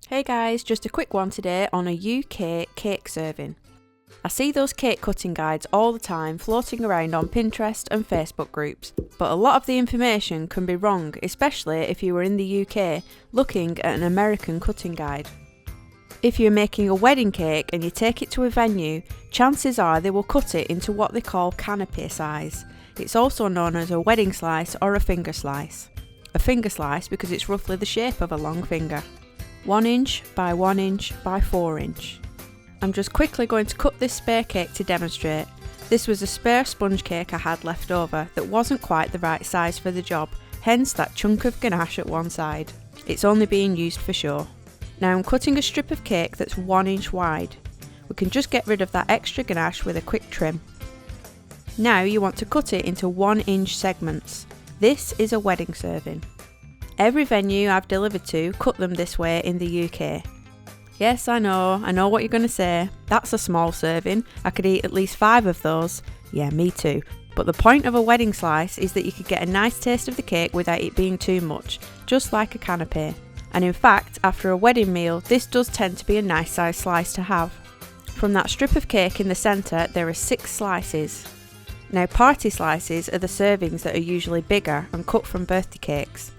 Hey guys, just a quick one today on a UK cake serving. I see those cake cutting guides all the time floating around on Pinterest and Facebook groups, but a lot of the information can be wrong, especially if you were in the UK looking at an American cutting guide. If you're making a wedding cake and you take it to a venue, chances are they will cut it into what they call canopy size. It's also known as a wedding slice or a finger slice. A finger slice because it's roughly the shape of a long finger. 1 inch by 1 inch by 4 inch. I'm just quickly going to cut this spare cake to demonstrate. This was a spare sponge cake I had left over that wasn't quite the right size for the job, hence that chunk of ganache at one side. It's only being used for show. Now I'm cutting a strip of cake that's 1 inch wide. We can just get rid of that extra ganache with a quick trim. Now you want to cut it into 1 inch segments. This is a wedding serving. Every venue I've delivered to cut them this way in the UK. Yes, I know what you're going to say. That's a small serving. I could eat at least 5 of those. Yeah, me too. But the point of a wedding slice is that you could get a nice taste of the cake without it being too much, just like a canapé. And in fact, after a wedding meal, this does tend to be a nice size slice to have. From that strip of cake in the centre, there are 6 slices. Now, party slices are the servings that are usually bigger and cut from birthday cakes.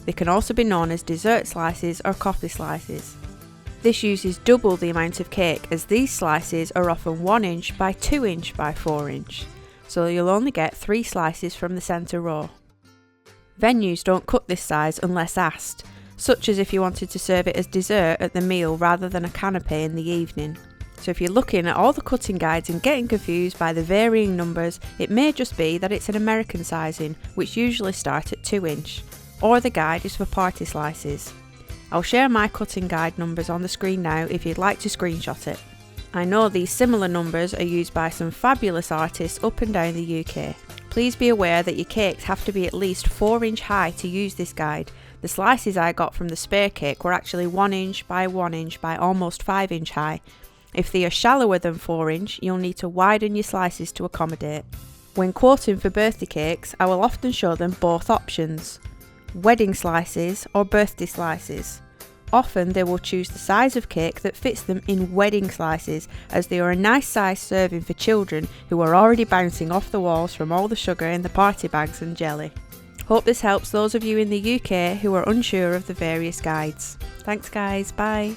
They can also be known as dessert slices or coffee slices. This uses double the amount of cake as these slices are often 1 inch by 2 inch by 4 inch, so you'll only get 3 slices from the centre row. Venues don't cut this size unless asked, such as if you wanted to serve it as dessert at the meal rather than a canapé in the evening. So if you're looking at all the cutting guides and getting confused by the varying numbers, it may just be that it's an American sizing, which usually start at 2 inch. Or the guide is for party slices. I'll share my cutting guide numbers on the screen now if you'd like to screenshot it. I know these similar numbers are used by some fabulous artists up and down the UK. Please be aware that your cakes have to be at least 4 inch high to use this guide. The slices I got from the spare cake were actually 1 inch by 1 inch by almost 5 inch high. If they are shallower than 4 inch, you'll need to widen your slices to accommodate. When quoting for birthday cakes, I will often show them both options. Wedding slices or birthday slices. Often they will choose the size of cake that fits them in wedding slices, as they are a nice size serving for children who are already bouncing off the walls from all the sugar in the party bags and jelly. Hope this helps those of you in the UK who are unsure of the various guides. Thanks guys, bye.